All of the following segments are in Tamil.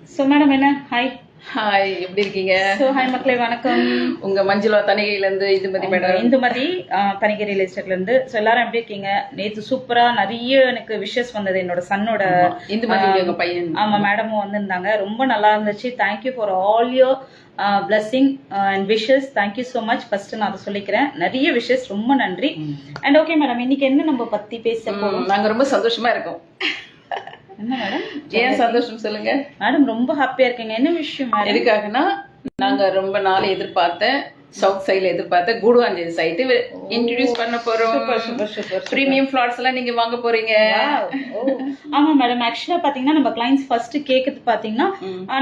ஸோ மேடம் என்ன ஹாய் ஹாய், எப்படி இருக்கீங்க? ஸோ ஹாய் மக்களே வணக்கம். உங்க மஞ்சுளா தணிகையிலேருந்து இந்துமதி மேடம். இந்துமதி தணிகை ரியல் எஸ்டேட்லேருந்து. ஸோ எல்லாரும் எப்படி இருக்கீங்க? நேற்று சூப்பராக நிறைய எனக்கு விஷஸ் வந்தது என்னோட சன்னோட இந்துமதி எங்க பையன். ஆமாம், மேடமும் வந்திருந்தாங்க. ரொம்ப நல்லா இருந்துச்சு. Thank you for all your blessing and wishes. Thank you so much. First நான் அதை சொல்லிக்கிறேன். நிறைய விஷஸ், ரொம்ப நன்றி. அண்ட் ஓகே மேடம், இன்னைக்கு என்ன நம்ம பற்றி பேச போகிறோம்? நாங்கள் ரொம்ப சந்தோஷமா இருக்கோம். என்ன மேடம்? ஏன் சந்தோஷம் சொல்லுங்க மேடம். ரொம்ப ஹாப்பியா இருக்கீங்க. என்ன விஷயம் மேடம்? எதுக்காகனா நாங்க ரொம்ப நாள் எதிர்பார்த்த சவுத் சைட்ல எதிர்பார்த்த கூடுவாஞ்சேரி சைட் இன்ட்ரோடியூஸ் பண்ண போறோம். பிரீமியம் ஃபிளாட்ஸ் எல்லாம் நீங்க வாங்க போறீங்க. ஆமா மேடம். ஆக்சுவலா பாத்தீங்கன்னா நம்ம கிளைண்ட்ஸ் ஃபர்ஸ்ட் கேக்குறது பாத்தீங்கன்னா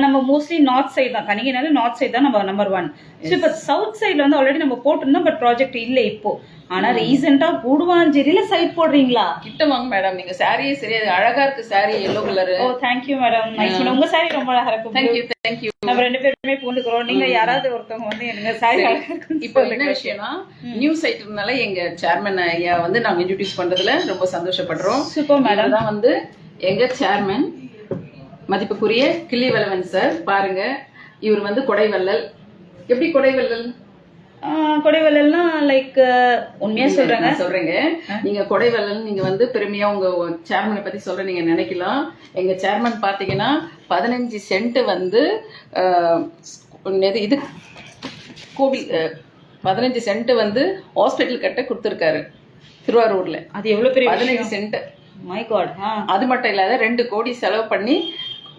நம்ம மோஸ்ட்லி நார்த் சைடு தான். தனிங்கனால நார்த் சைடு தான் நம்ம நம்பர் 1. ஸோ இப்போ சவுத் சைட்ல வந்து ஆல்ரெடி நம்ம போட்டிருந்தோம், பட் ப்ராஜெக்ட் இல்லை இப்போ. ஆனா ரீசெண்டா கூடுவாஞ்சேரியில சைட் போடுறீங்களா? கிட்ட வாங்க மேடம். நீங்க சாரியே சரியா அழகா இருக்கு. Sari yellow colour. Oh thank you madam. Nice madam. உங்க சாரி ரொம்ப அழகா இருக்கு. Thank you thank you. நம்ம ரெண்டு பேருமே பூந்துக்கிறோம். நீங்க யாராவது ஒருத்தவங்க வந்து எனக்கு சாரி அழகா இருக்கு. இப்போ என்ன விஷயம்னா, நியூ சைட்னால எங்க சேர்மன் ஐயா வந்து நாங்க இன்ட்ரோடியூஸ் பண்றதுல ரொம்ப சந்தோஷப்படுறோம். Super madam. தான் வந்து எங்க சேர்மன் மதிப்புக்குரிய கிள்ளிவளவன் சார். பாருங்க, இவர் வந்து கொடைவள்ளல். எப்படி கொடைவள்ளல்? கொடைவல்லாம் லைக் உண்மையா சொல்றேங்க. நீங்க கொடைவள்ளல் நீங்க வந்து பெருமையா உங்க சேர்மனை பத்தி சொல்ற நீங்க நினைக்கலாம். எங்க சேர்மன் பாத்தீங்கன்னா 15 சென்ட் வந்து இது கோவில் 15 சென்ட் வந்து ஹாஸ்பிட்டல் கட்ட கொடுத்துருக்காரு திருவாரூர்ல. அது எவ்வளவு பெரிய 15 சென்ட். My God. அது மட்டும் இல்லாத 2 கோடி செலவு பண்ணி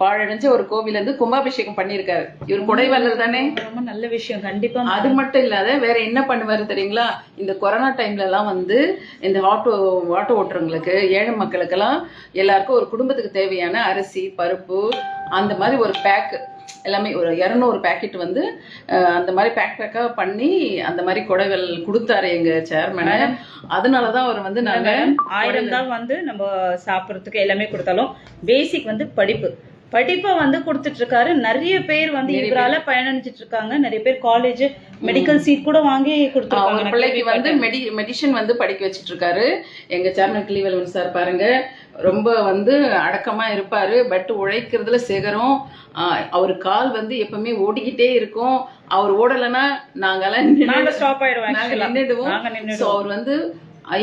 பாழடைஞ்ச ஒரு கோவில் வந்து கும்பாபிஷேகம் பண்ணியிருக்காரு. இவர் கொடைவள்ளல் தானே. ரொம்ப நல்ல விஷயம். கண்டிப்பா. அது மட்டும் இல்லாத வேற என்ன பண்ணுவாரு தெரியுங்களா? இந்த கொரோனா டைம்ல எல்லாம் வந்து இந்த ஆட்டோ ஓட்டுறவங்களுக்கு, ஏழை மக்களுக்கெல்லாம் எல்லாருக்கும் ஒரு குடும்பத்துக்கு தேவையான அரிசி, பருப்பு, அந்த மாதிரி ஒரு பேக் எல்லாமே ஒரு 200 பேக்கெட் வந்து அந்த மாதிரி பேக்கா பண்ணி அந்த மாதிரி கொடைவல் கொடுத்தாரு எங்க சேர்மன். அதனாலதான் அவர் வந்து நாங்க 1000 தான் வந்து நம்ம சாப்பிட்றதுக்கு எல்லாமே கொடுத்தாலும் பேசிக் வந்து படிப்பை வந்து கொடுத்துட்டு இருக்காரு. நிறைய பேர் வந்து இவரால பயணிச்சிட்டு இருக்காங்க. நிறைய பேர் காலேஜ் மெடிக்கல் சீட் கூட வாங்கி கொடுத்துருக்காங்க. பிள்ளைக்கு வந்து மெடிஷன் வந்து படிக்க வச்சிட்டு இருக்காரு எங்க சேர்மன் கிள்ளிவளவன் சார். பாருங்க, ரொம்ப வந்து அடக்கமா இருப்பாரு. பட் உழைக்கிறதுல சேகரம். அவர் கால் வந்து எப்பவுமே ஓடிக்கிட்டே இருக்கும். அவர் ஓடலைன்னா நாங்கெல்லாம் ஸ்டாப் ஆயிடுவோம், நின்றுடுவோம். அவர் வந்து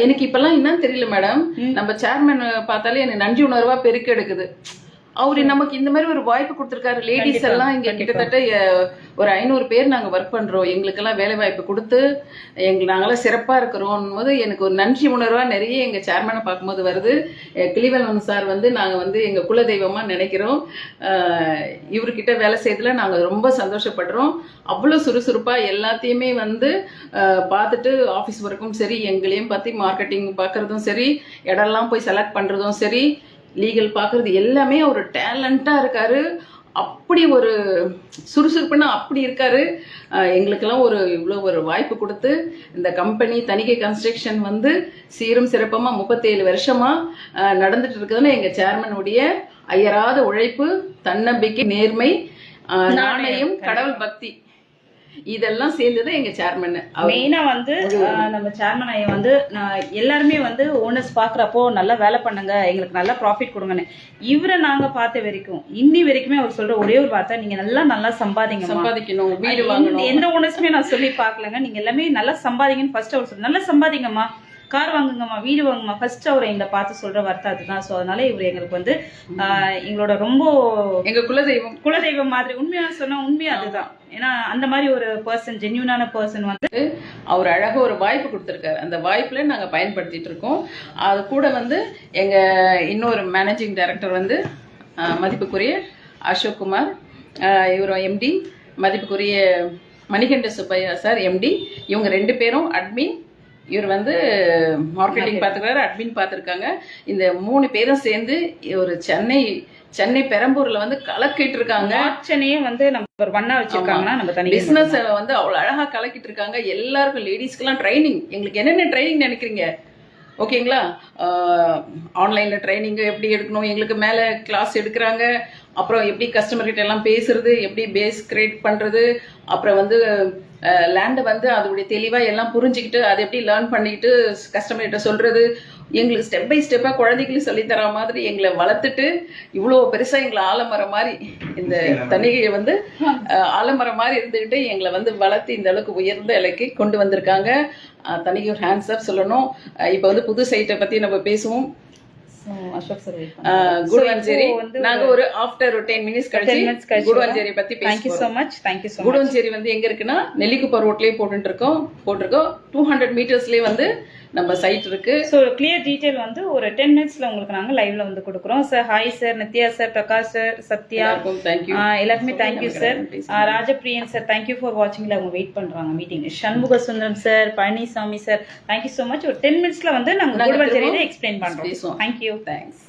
எனக்கு இப்பெல்லாம் என்னன்னு தெரியல மேடம், நம்ம சேர்மன் பார்த்தாலே எனக்கு நன்றி உணர்வா பெருக்க எடுக்குது. அவரு நமக்கு இந்த மாதிரி ஒரு வாய்ப்பு கொடுத்துருக்காரு. லேடிஸ் எல்லாம் இங்க கிட்டத்தட்ட ஒரு 500 பேர் நாங்க ஒர்க் பண்றோம். எங்களுக்கெல்லாம் வேலை வாய்ப்பு கொடுத்து நாங்களாம் சிறப்பா இருக்கிறோம் போது எனக்கு ஒரு நன்றி உணர்வா நிறைய எங்க சேர்மனை பார்க்கும்போது வருது. கிள்ளிவளவன் சார் வந்து நாங்க வந்து எங்க குலதெய்வமா நினைக்கிறோம். இவர்கிட்ட வேலை செய்யறதுல நாங்க ரொம்ப சந்தோஷப்படுறோம். அவ்வளவு சுறுசுறுப்பா எல்லாத்தையுமே வந்து பார்த்துட்டு ஆஃபீஸ் ஒர்க்கும் சரி, எங்களையும் பத்தி மார்க்கெட்டிங் பார்க்கறதும் சரி, இடம்லாம் போய் செலக்ட் பண்றதும் சரி, லீகல் பார்க்கறது எல்லாமே ஒரு டேலண்டா இருக்காரு. அப்படி ஒரு சுறுசுறுப்புன்னா அப்படி இருக்காரு. எங்களுக்கெல்லாம் இவ்வளோ ஒரு வாய்ப்பு கொடுத்து இந்த கம்பெனி தணிகை கன்ஸ்ட்ரக்ஷன் வந்து சீரும் சிறப்பமா 37 வருஷமா நடந்துட்டு இருக்குதுன்னு எங்க சேர்மனுடைய அயராத உழைப்பு, தன்னம்பிக்கை, நேர்மை, நாணயம், கடவுள் பக்தி இதெல்லாம் சேர்ந்துதான் எங்க சேர்மன். மெயினா வந்து நம்ம சேர்மன் ஐயா வந்து எல்லாருமே வந்து ஓனர்ஸ் பாக்குறப்போ நல்லா வேலை பண்ணுங்க, எங்களுக்கு நல்லா ப்ராஃபிட் கொடுங்கன்னு. இவரை நாங்க பார்த்த வரைக்கும் இன்னி வரைக்குமே அவர் சொல்ற ஒரே ஒரு வார்த்தை, நீங்க நல்லா சம்பாதிக்கணும், வீடு வாங்கணும். எந்த ஓனர்ஸுமே நான் சொல்லி பாக்கலங்க. நீங்க எல்லாமே நல்லா சம்பாதிங்கன்னு ஃபர்ஸ்ட் அவர் சொல்ற. நல்லா சம்பாதிங்கம்மா, கார் வாங்குங்கம்மா, வீடு வாங்குமா, ஃபர்ஸ்ட் அவரை எங்களை பார்த்து சொல்ற வார்த்தை அதுதான். ஸோ அதனால இவர் எங்களுக்கு வந்து எங்களோட ரொம்ப எங்க குலதெய்வம் மாதிரி. உண்மையா சொன்னா உண்மையா அதுதான். ஏன்னா அந்த மாதிரி ஒரு பர்சன், ஜென்யூனான பர்சன் வந்து அவர் அழகாக ஒரு வாய்ப்பு கொடுத்துருக்காரு. அந்த வாய்ப்புல நாங்கள் பயன்படுத்திட்டு இருக்கோம். அது கூட வந்து எங்க இன்னொரு மேனேஜிங் டைரக்டர் வந்து மதிப்புக்குரிய அசோக் குமார், இவர் எம்டி, மதிப்புக்குரிய மணிகண்ட சுப்பையா சார் எம்டி. இவங்க 2 பேரும் அட்மின். இவர் வந்து மார்க்கெட்டிங் பார்த்துக்கிறாரு, அட்மின் பார்த்துருக்காங்க. இந்த 3 பேரும் சேர்ந்து ஒரு சென்னை பெரம்பூர்ல வந்து கலக்கிட்டு இருக்காங்க. சென்னையும் வந்து நம்பர் 1 வச்சிருக்காங்கன்னா நம்ம தனி பிசினஸ் வந்து அவ்வளவு அழகா கலக்கிட்டு இருக்காங்க. எல்லாருக்கும் லேடிஸ்க்கெல்லாம் ட்ரைனிங். எங்களுக்கு என்னென்ன ட்ரைனிங் நினைக்கிறீங்க? ஓகேங்களா? ஆன்லைனில் ட்ரைனிங்கு எப்படி எடுக்கணும், எங்களுக்கு மேலே கிளாஸ் எடுக்கிறாங்க. அப்புறம் எப்படி கஸ்டமர்கிட்ட எல்லாம் பேசுறது, எப்படி பேஸ் கிரியேட் பண்ணுறது, அப்புறம் வந்து லேண்டை வந்து அதோடைய தெளிவாக எல்லாம் புரிஞ்சுக்கிட்டு அதை எப்படி லேர்ன் பண்ணிக்கிட்டு கஸ்டமர்கிட்ட சொல்கிறது, எங்களுக்கு ஸ்டெப் பை ஸ்டெப்பா குழந்தைகளுக்கு சொல்லி தர மாதிரி எங்களை வளர்த்துட்டு இவ்வளோ பெருசா எங்களை ஆலமரம் மாதிரி இந்த தணிகையை வந்து ஆலமரம் மாதிரி இருந்துகிட்டு எங்களை வந்து வளர்த்து இந்த அளவுக்கு உயர்ந்த இலைக்கு கொண்டு வந்திருக்காங்க. தணிகை ஒரு ஹேண்ட்ஸ் அப் சொல்லணும். இப்போ வந்து புது சைட்டை பத்தி நம்ம பேசுவோம். அசோக் சார் குடுவஞ்சேரி நாங்க ஒரு ஆஃப்டர் 10 மினிட்ஸ் கழிச்சு குடுவஞ்சேரி பத்தி பேசுவோம். Thank you so much. Thank you so much. Guduvanchery வந்து எங்க இருக்குன்னா நெல்லிக்குப்பம் ரோட்லயே போட்டுருக்கோம் 200 மீட்டர்ஸ்லயே வந்து நம்ம சைட் இருக்கு. ஸோ கிளியர் டீடைல் வந்து ஒரு 10 மினிட்ஸ்ல உங்களுக்கு நாங்க லைவ்ல வந்து கொடுக்குறோம். Sir hi sir, Nithya sir, Prakash sir, Sathya எல்லாருக்குமே thank you sir. Rajapriyan sir thank you for வாட்சிங்ல அவங்க வெயிட் பண்றாங்க meeting. Shanmuga Sundaram sir, Palanisamy sir thank you so much. ஒரு 10 மினிட்ஸ்ல வந்து நாங்க குடுவஞ்சேரியில எக்ஸ்பிளைன் பண்றோம். தேங்க்யூ. தேங்க்ஸ்.